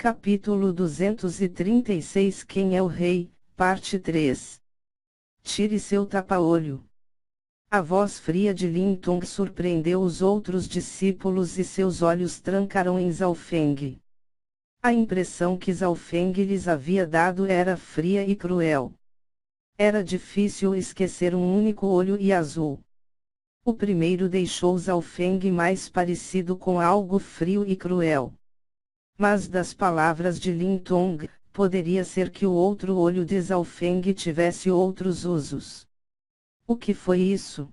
Capítulo 236 Quem é o Rei, Parte 3. Tire seu tapa-olho. A voz fria de Lin Tong surpreendeu os outros discípulos e seus olhos trancaram em Zhao Feng. A impressão que Zhao Feng lhes havia dado era fria e cruel. Era difícil esquecer um único olho e azul. O primeiro deixou Zhao Feng mais parecido com algo frio e cruel. Mas das palavras de Lin Tong, poderia ser que o outro olho de Zhao Feng tivesse outros usos. O que foi isso?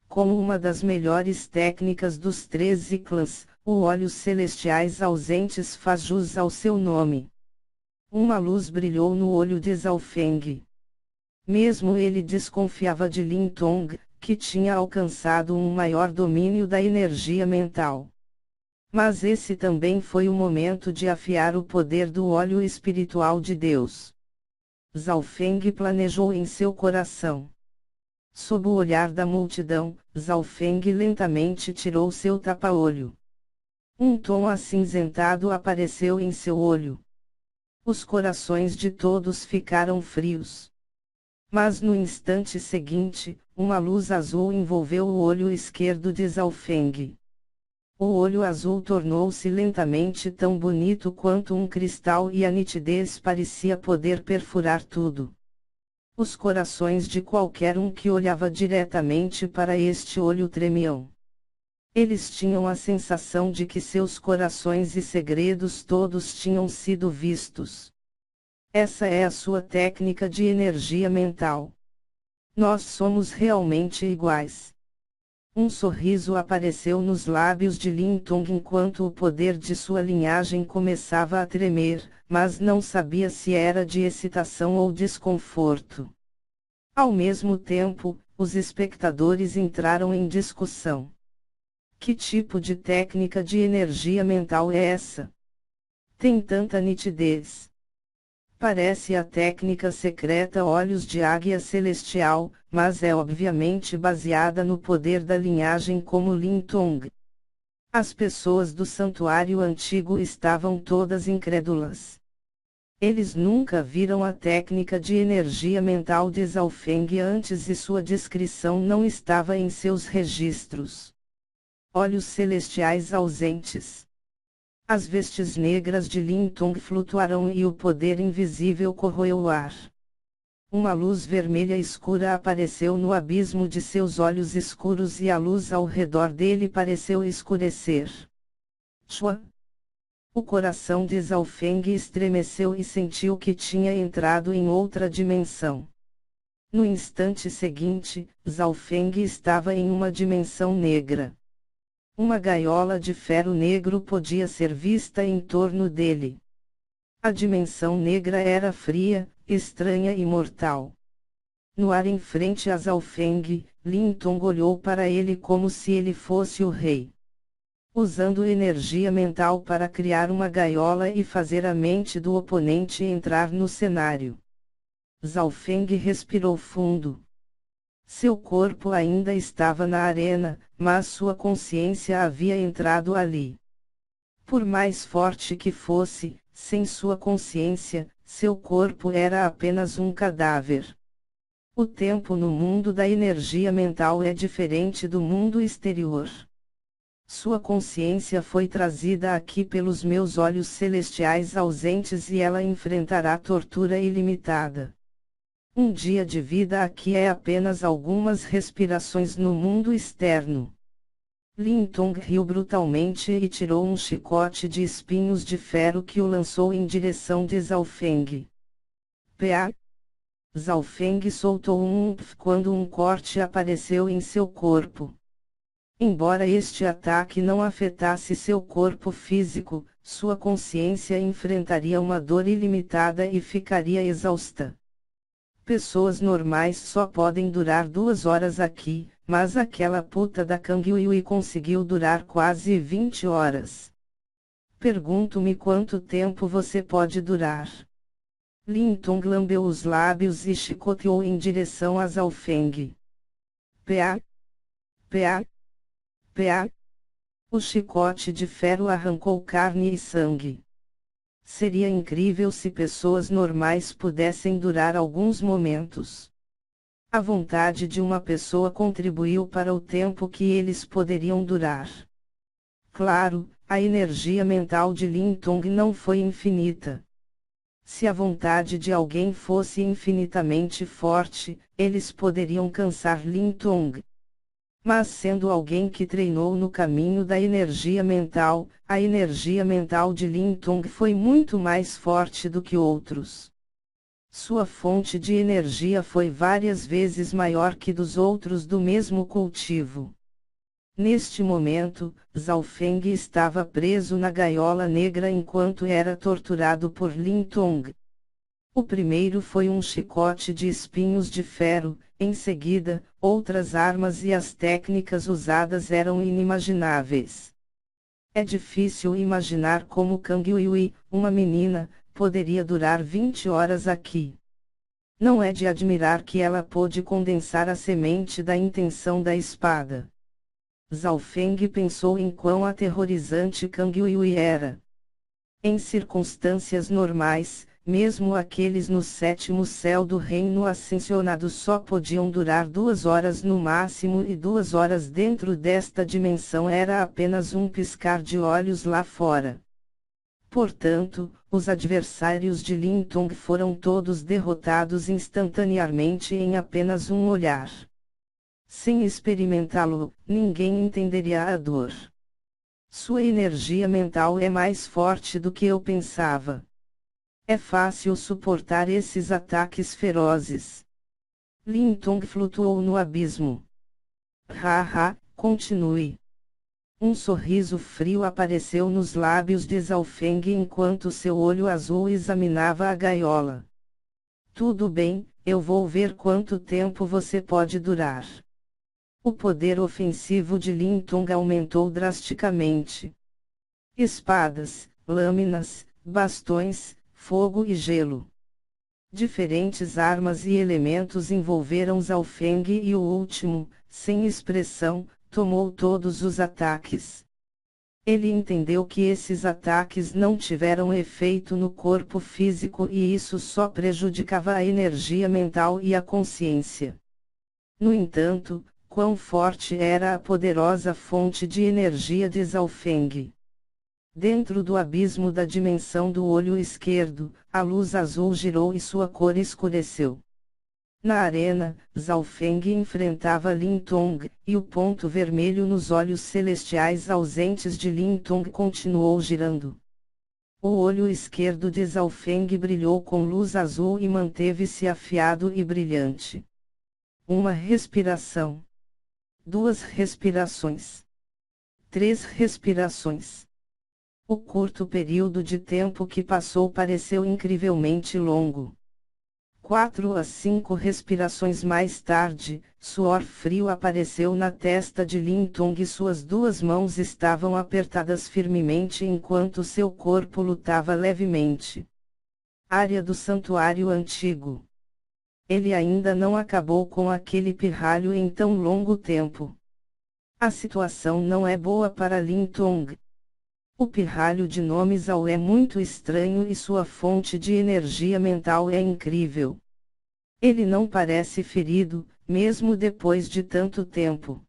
Como uma das melhores técnicas dos 13 clãs, o olhos celestiais ausentes faz jus ao seu nome. Uma luz brilhou no olho de Zhao Feng. Mesmo ele desconfiava de Lin Tong, que tinha alcançado um maior domínio da energia mental. Mas esse também foi o momento de afiar o poder do olho espiritual de Deus. Zhao Feng planejou em seu coração. Sob o olhar da multidão, Zhao Feng lentamente tirou seu tapa-olho. Um tom acinzentado apareceu em seu olho. Os corações de todos ficaram frios. Mas no instante seguinte, uma luz azul envolveu o olho esquerdo de Zhao Feng. O olho azul tornou-se lentamente tão bonito quanto um cristal e a nitidez parecia poder perfurar tudo. Os corações de qualquer um que olhava diretamente para este olho tremiam. Eles tinham a sensação de que seus corações e segredos todos tinham sido vistos. Essa é a sua técnica de energia mental. Nós somos realmente iguais. Um sorriso apareceu nos lábios de Lin Tong enquanto o poder de sua linhagem começava a tremer, mas não sabia se era de excitação ou desconforto. Ao mesmo tempo, os espectadores entraram em discussão. Que tipo de técnica de energia mental é essa? Tem tanta nitidez. Parece a técnica secreta Olhos de Águia Celestial, mas é obviamente baseada no poder da linhagem como Lin Tong. As pessoas do santuário antigo estavam todas incrédulas. Eles nunca viram a técnica de energia mental de Zhao Feng antes e sua descrição não estava em seus registros. Olhos celestiais ausentes. As vestes negras de Lin Tong flutuaram e o poder invisível corroeu o ar. Uma luz vermelha escura apareceu no abismo de seus olhos escuros e a luz ao redor dele pareceu escurecer. Chua! O coração de Zhao Feng estremeceu e sentiu que tinha entrado em outra dimensão. No instante seguinte, Zhao Feng estava em uma dimensão negra. Uma gaiola de ferro negro podia ser vista em torno dele. A dimensão negra era fria, estranha e mortal. No ar em frente a Zhao Feng, Lin Tong olhou para ele como se ele fosse o rei. Usando energia mental para criar uma gaiola e fazer a mente do oponente entrar no cenário. Zhao Feng respirou fundo. Seu corpo ainda estava na arena, mas sua consciência havia entrado ali. Por mais forte que fosse, sem sua consciência, seu corpo era apenas um cadáver. O tempo no mundo da energia mental é diferente do mundo exterior. Sua consciência foi trazida aqui pelos meus olhos celestiais ausentes e ela enfrentará tortura ilimitada. Um dia de vida aqui é apenas algumas respirações no mundo externo. Lin Tong riu brutalmente e tirou um chicote de espinhos de ferro que o lançou em direção de Zhao Feng. Pá! Zhao Feng soltou um umph quando um corte apareceu em seu corpo. Embora este ataque não afetasse seu corpo físico, sua consciência enfrentaria uma dor ilimitada e ficaria exausta. Pessoas normais só podem durar 2 horas aqui, mas aquela puta da Kang Yui conseguiu durar quase 20 horas. Pergunto-me quanto tempo você pode durar. Lin Tong lambeu os lábios e chicoteou em direção a Zhao Feng. Pá! Pá! Pá! O chicote de ferro arrancou carne e sangue. Seria incrível se pessoas normais pudessem durar alguns momentos. A vontade de uma pessoa contribuiu para o tempo que eles poderiam durar. Claro, a energia mental de Lin Tong não foi infinita. Se a vontade de alguém fosse infinitamente forte, eles poderiam cansar Lin Tong. Mas sendo alguém que treinou no caminho da energia mental, a energia mental de Lin Tong foi muito mais forte do que outros. Sua fonte de energia foi várias vezes maior que dos outros do mesmo cultivo. Neste momento, Zhao Feng estava preso na gaiola negra enquanto era torturado por Lin Tong. O primeiro foi um chicote de espinhos de ferro, em seguida, outras armas e as técnicas usadas eram inimagináveis. É difícil imaginar como Kang Yui, uma menina, poderia durar 20 horas aqui. Não é de admirar que ela pôde condensar a semente da intenção da espada. Zhao Feng pensou em quão aterrorizante Kang Yui era. Em circunstâncias normais, mesmo aqueles no sétimo céu do reino ascensionado só podiam durar 2 horas no máximo e 2 horas dentro desta dimensão era apenas um piscar de olhos lá fora. Portanto, os adversários de Lin Tong foram todos derrotados instantaneamente em apenas um olhar. Sem experimentá-lo, ninguém entenderia a dor. Sua energia mental é mais forte do que eu pensava. É fácil suportar esses ataques ferozes. Lin Tong flutuou no abismo. Haha, continue. Um sorriso frio apareceu nos lábios de Zhao Feng enquanto seu olho azul examinava a gaiola. Tudo bem, eu vou ver quanto tempo você pode durar. O poder ofensivo de Lin Tong aumentou drasticamente. Espadas, lâminas, bastões, fogo e gelo. Diferentes armas e elementos envolveram Zhao Feng e o último, sem expressão, tomou todos os ataques. Ele entendeu que esses ataques não tiveram efeito no corpo físico e isso só prejudicava a energia mental e a consciência. No entanto, quão forte era a poderosa fonte de energia de Zhao Feng. Dentro do abismo da dimensão do olho esquerdo, a luz azul girou e sua cor escureceu. Na arena, Zhao Feng enfrentava Lin Tong, e o ponto vermelho nos olhos celestiais ausentes de Lin Tong continuou girando. O olho esquerdo de Zhao Feng brilhou com luz azul e manteve-se afiado e brilhante. Uma respiração. 2 respirações. 3 respirações. O curto período de tempo que passou pareceu incrivelmente longo. 4 a 5 respirações mais tarde, suor frio apareceu na testa de Lin Tong e suas 2 mãos estavam apertadas firmemente enquanto seu corpo lutava levemente. Área do santuário antigo. Ele ainda não acabou com aquele pirralho em tão longo tempo. A situação não é boa para Lin Tong. O pirralho de nome Zhao é muito estranho e sua fonte de energia mental é incrível. Ele não parece ferido, mesmo depois de tanto tempo.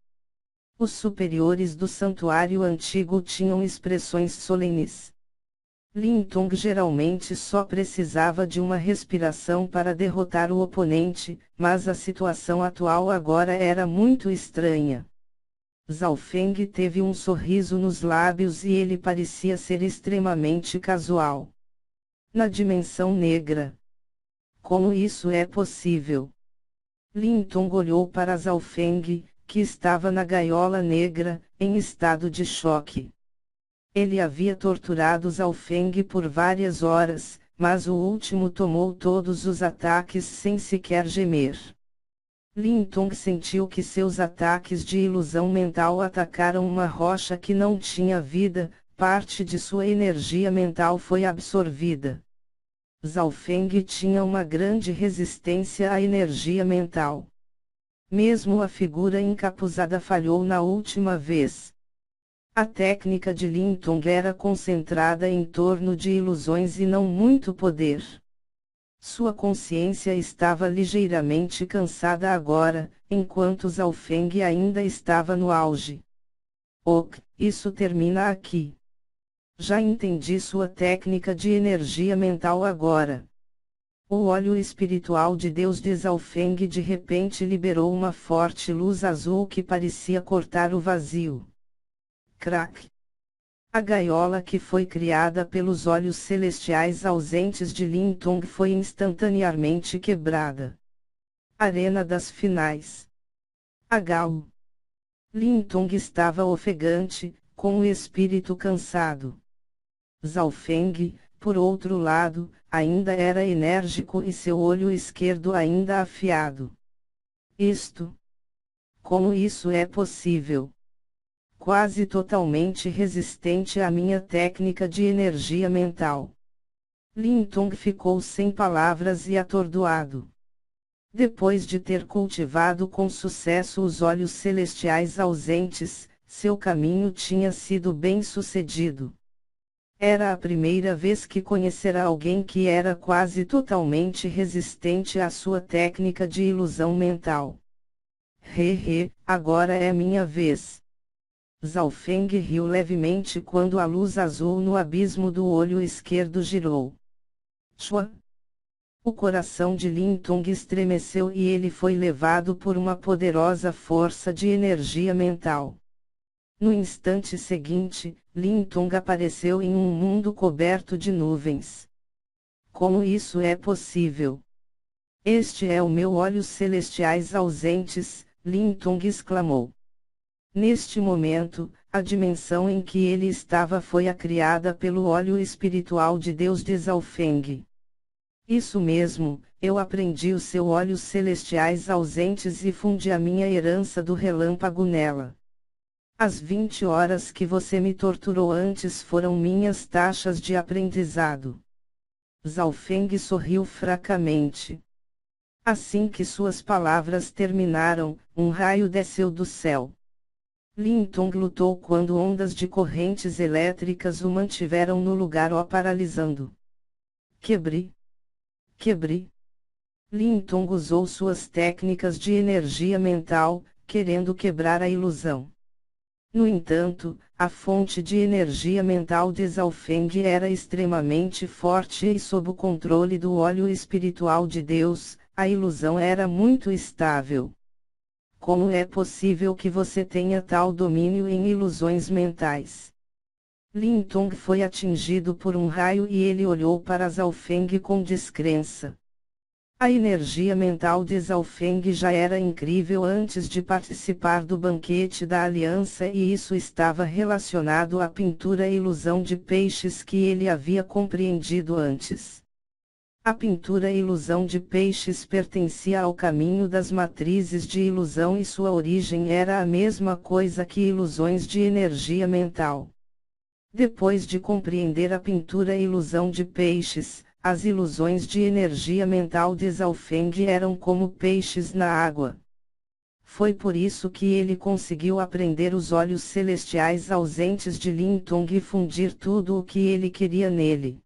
Os superiores do santuário antigo tinham expressões solenes. Lin Tong geralmente só precisava de uma respiração para derrotar o oponente, mas a situação atual agora era muito estranha. Zhao Feng teve um sorriso nos lábios e ele parecia ser extremamente casual. Na dimensão negra. Como isso é possível? Lin Tong olhou para Zhao Feng, que estava na gaiola negra, em estado de choque. Ele havia torturado Zhao Feng por várias horas, mas o último tomou todos os ataques sem sequer gemer. Lin Tong sentiu que seus ataques de ilusão mental atacaram uma rocha que não tinha vida, parte de sua energia mental foi absorvida. Zhao Feng tinha uma grande resistência à energia mental. Mesmo a figura encapuzada falhou na última vez. A técnica de Lin-Tong era concentrada em torno de ilusões e não muito poder. Sua consciência estava ligeiramente cansada agora, enquanto Zhao Feng ainda estava no auge. Ok, isso termina aqui. Já entendi sua técnica de energia mental agora. O olho espiritual de Deus de Zhao Feng de repente liberou uma forte luz azul que parecia cortar o vazio. Crack! A gaiola que foi criada pelos olhos celestiais ausentes de Lin-Tong foi instantaneamente quebrada. Arena das Finais. A Gao. Lin-Tong estava ofegante, com o espírito cansado. Zhao Feng, por outro lado, ainda era enérgico e seu olho esquerdo ainda afiado. Como isso é possível? Quase totalmente resistente à minha técnica de energia mental. Lin-Tong ficou sem palavras e atordoado. Depois de ter cultivado com sucesso os olhos celestiais ausentes, seu caminho tinha sido bem-sucedido. Era a primeira vez que conhecera alguém que era quase totalmente resistente à sua técnica de ilusão mental. Agora é minha vez. Zhao Feng riu levemente quando a luz azul no abismo do olho esquerdo girou. Chua! O coração de Lin-Tong estremeceu e ele foi levado por uma poderosa força de energia mental. No instante seguinte, Lin-Tong apareceu em um mundo coberto de nuvens. Como isso é possível? Este é o meu olhos celestiais ausentes, Lin-Tong exclamou. Neste momento, a dimensão em que ele estava foi a criada pelo olho espiritual de Deus de Zhao Feng. Isso mesmo, eu aprendi os seus olhos celestiais ausentes e fundi a minha herança do relâmpago nela. As 20 horas que você me torturou antes foram minhas taxas de aprendizado. Zhao Feng sorriu fracamente. Assim que suas palavras terminaram, um raio desceu do céu. Lin-Tong lutou quando ondas de correntes elétricas o mantiveram no lugar o paralisando. Quebre. Lin-Tong usou suas técnicas de energia mental, querendo quebrar a ilusão. No entanto, a fonte de energia mental de Zhao Feng era extremamente forte e sob o controle do olho espiritual de Deus, a ilusão era muito estável. Como é possível que você tenha tal domínio em ilusões mentais? Lin-Tong foi atingido por um raio e ele olhou para Zhao Feng com descrença. A energia mental de Zhao Feng já era incrível antes de participar do banquete da aliança e isso estava relacionado à pintura Ilusão de Peixes que ele havia compreendido antes. A pintura Ilusão de Peixes pertencia ao caminho das matrizes de ilusão e sua origem era a mesma coisa que ilusões de energia mental. Depois de compreender a pintura Ilusão de Peixes, as ilusões de energia mental de Zhao Feng eram como peixes na água. Foi por isso que ele conseguiu aprender os olhos celestiais ausentes de Lin-Tong e fundir tudo o que ele queria nele.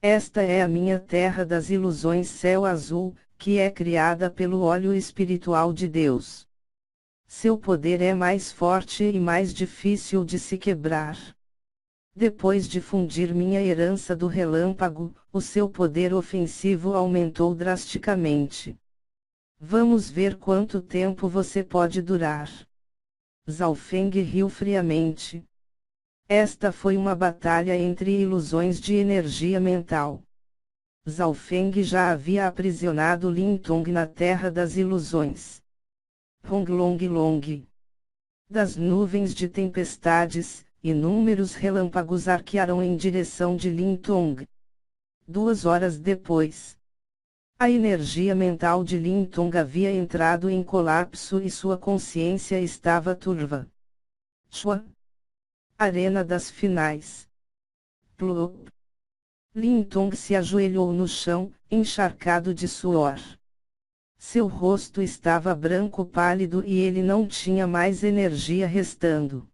Esta é a minha terra das ilusões céu azul, que é criada pelo olho espiritual de Deus. Seu poder é mais forte e mais difícil de se quebrar. Depois de fundir minha herança do relâmpago, o seu poder ofensivo aumentou drasticamente. Vamos ver quanto tempo você pode durar. Zhao Feng riu friamente. Esta foi uma batalha entre ilusões de energia mental. Zhao Feng já havia aprisionado Lin-Tong na terra das ilusões. Honglong. Das nuvens de tempestades, inúmeros relâmpagos arquearam em direção de Lin-Tong. 2 horas depois, a energia mental de Lin-Tong havia entrado em colapso e sua consciência estava turva. Chua! Arena das Finais. Plop. Lin-Tong se ajoelhou no chão, encharcado de suor. Seu rosto estava branco pálido e ele não tinha mais energia restando.